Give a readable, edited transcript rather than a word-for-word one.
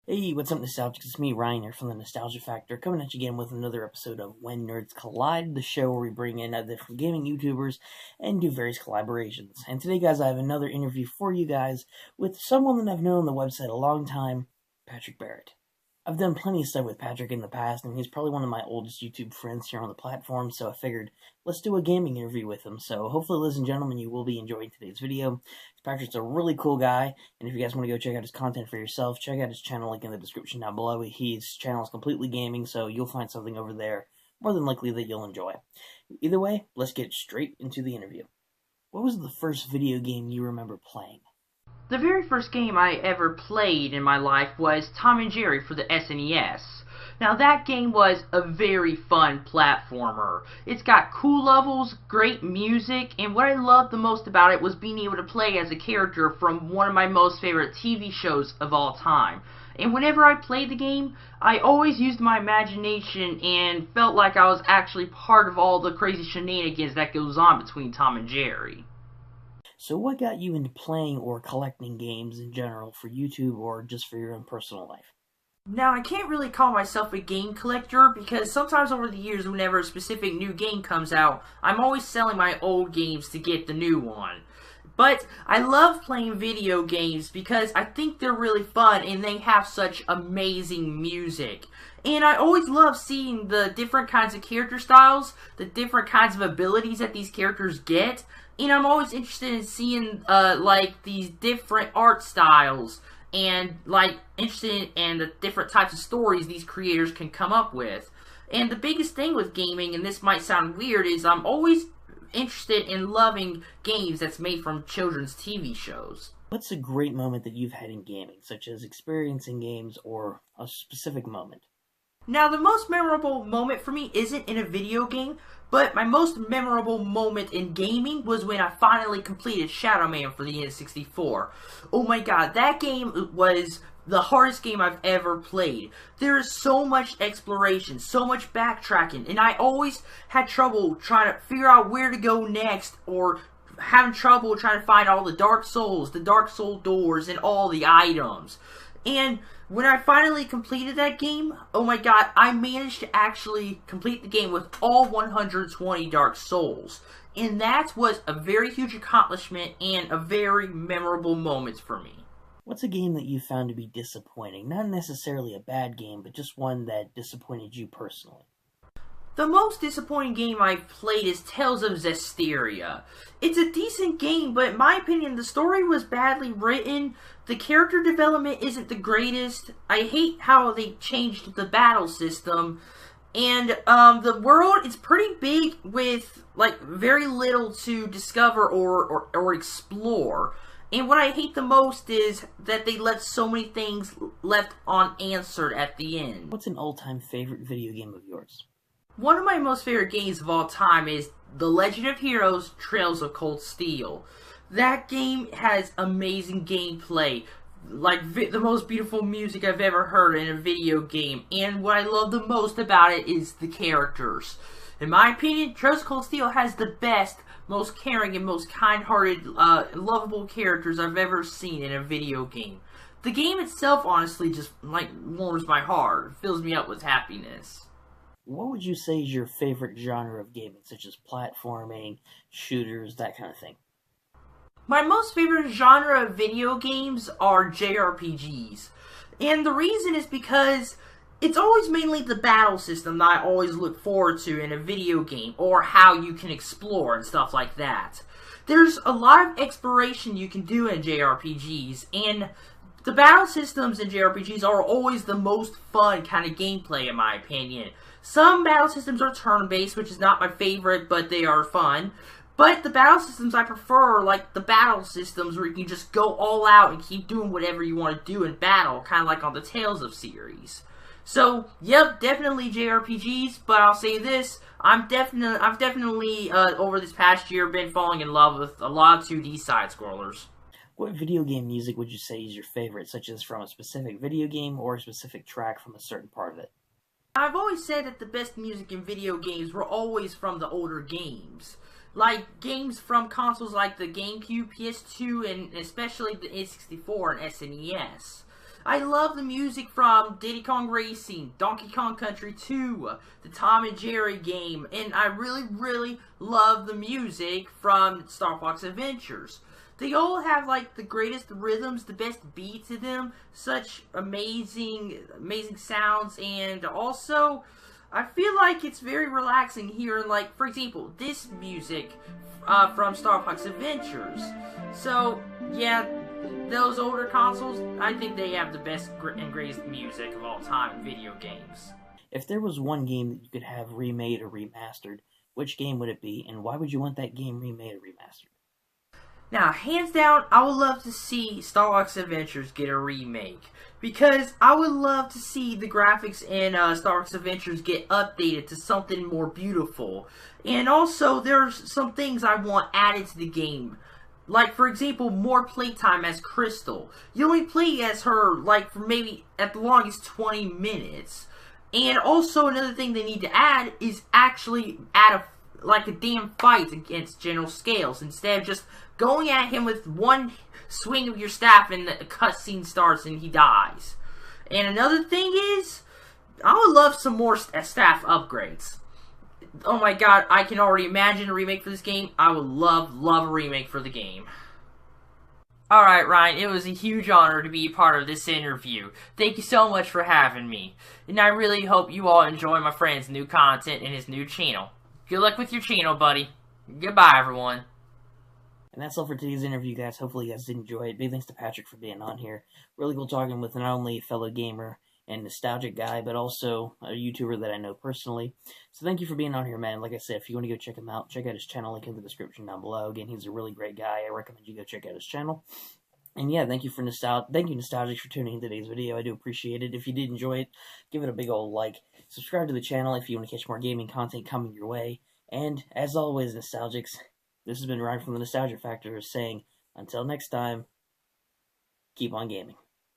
Hey, what's up, Nostalgics? It's me, Ryan, here from the Nostalgia Factor, coming at you again with another episode of When Nerds Collide, the show where we bring in different gaming YouTubers and do various collaborations. And today, guys, I have another interview for you guys with someone that I've known on the website a long time, Patrick Barrett. I've done plenty of stuff with Patrick in the past, and he's probably one of my oldest YouTube friends here on the platform, so I figured, let's do a gaming interview with him. So hopefully, ladies and gentlemen, you will be enjoying today's video. Patrick's a really cool guy, and if you guys want to go check out his content for yourself, check out his channel, link in the description down below. His channel is completely gaming, so you'll find something over there, more than likely, that you'll enjoy. Either way, let's get straight into the interview. What was the first video game you remember playing? The very first game I ever played in my life was Tom and Jerry for the SNES. Now that game was a very fun platformer. It's got cool levels, great music, and what I loved the most about it was being able to play as a character from one of my most favorite TV shows of all time. And whenever I played the game, I always used my imagination and felt like I was actually part of all the crazy shenanigans that goes on between Tom and Jerry. So what got you into playing or collecting games in general for YouTube or just for your own personal life? Now, I can't really call myself a game collector because sometimes over the years whenever a specific new game comes out, I'm always selling my old games to get the new one. But I love playing video games because I think they're really fun and they have such amazing music. And I always love seeing the different kinds of character styles, the different kinds of abilities that these characters get. And I'm always interested in seeing, these different art styles and, interested in the different types of stories these creators can come up with. And the biggest thing with gaming, and this might sound weird, is I'm always interested in loving games that's made from children's TV shows. What's a great moment that you've had in gaming, such as experiencing games or a specific moment? Now, the most memorable moment for me isn't in a video game, but my most memorable moment in gaming was when I finally completed Shadow Man for the N64. Oh my god, that game was the hardest game I've ever played. There is so much exploration, so much backtracking, and I always had trouble trying to figure out where to go next, or having trouble trying to find all the Dark Souls, the Dark Soul doors, and all the items. And when I finally completed that game, oh my god, I managed to actually complete the game with all 120 Dark Souls. And that was a very huge accomplishment and a very memorable moment for me. What's a game that you found to be disappointing? Not necessarily a bad game, but just one that disappointed you personally. The most disappointing game I've played is Tales of Zestiria. It's a decent game, but in my opinion, the story was badly written, the character development isn't the greatest, I hate how they changed the battle system, and the world is pretty big with, very little to discover or explore. And what I hate the most is that they left so many things left unanswered at the end. What's an all-time favorite video game of yours? One of my most favorite games of all time is The Legend of Heroes Trails of Cold Steel. That game has amazing gameplay, the most beautiful music I've ever heard in a video game, and what I love the most about it is the characters. In my opinion, Trails of Cold Steel has the best, most caring, and most kind-hearted, lovable characters I've ever seen in a video game. The game itself, honestly, just, warms my heart, fills me up with happiness. What would you say is your favorite genre of gaming, such as platforming, shooters, that kind of thing? My most favorite genre of video games are JRPGs. And the reason is because it's always mainly the battle system that I always look forward to in a video game, or how you can explore and stuff like that. There's a lot of exploration you can do in JRPGs, and the battle systems in JRPGs are always the most fun kind of gameplay, in my opinion. Some battle systems are turn-based, which is not my favorite, but they are fun. But the battle systems I prefer are like the battle systems where you can just go all out and keep doing whatever you want to do in battle, kind of like on the Tales of series. So, yep, definitely JRPGs, but I'll say this, I've definitely over this past year been falling in love with a lot of 2D side-scrollers. What video game music would you say is your favorite, such as from a specific video game or a specific track from a certain part of it? I've always said that the best music in video games were always from the older games. Like games from consoles like the GameCube, PS2, and especially the N64 and SNES. I love the music from Diddy Kong Racing, Donkey Kong Country 2, the Tom and Jerry game, and I really love the music from Star Fox Adventures. They all have like the greatest rhythms, the best beats to them, such amazing sounds, and also I feel like it's very relaxing hearing, like, for example, this music from Star Fox Adventures. So, yeah, those older consoles, I think they have the best and greatest music of all time in video games. If there was one game that you could have remade or remastered, which game would it be, and why would you want that game remade or remastered? Now, hands down, I would love to see Star Fox Adventures get a remake. Because I would love to see the graphics in Star Fox Adventures get updated to something more beautiful. And also, there's some things I want added to the game. Like, for example, more playtime as Crystal. You only play as her, like, for maybe at the longest 20 minutes. And also, another thing they need to add is actually add a damn fight against General Scales, instead of just going at him with one swing of your staff and the cutscene starts and he dies. And another thing is, I would love some more staff upgrades. Oh my god, I can already imagine a remake for this game. I would love a remake for the game. Alright, Ryan, it was a huge honor to be a part of this interview. Thank you so much for having me. And I really hope you all enjoy my friend's new content and his new channel. Good luck with your channel, buddy. Goodbye, everyone. And that's all for today's interview, guys. Hopefully you guys did enjoy it. Big thanks to Patrick for being on here. Really cool talking with not only a fellow gamer and nostalgic guy, but also a YouTuber that I know personally. So thank you for being on here, man. Like I said, if you want to go check him out, check out his channel. Link in the description down below. Again, he's a really great guy. I recommend you go check out his channel. And yeah, thank you Nostalgics, for tuning in today's video. I do appreciate it. If you did enjoy it, give it a big old like. Subscribe to the channel if you want to catch more gaming content coming your way. And as always, Nostalgics, this has been Ryan from the Nostalgia Factor saying, until next time, keep on gaming.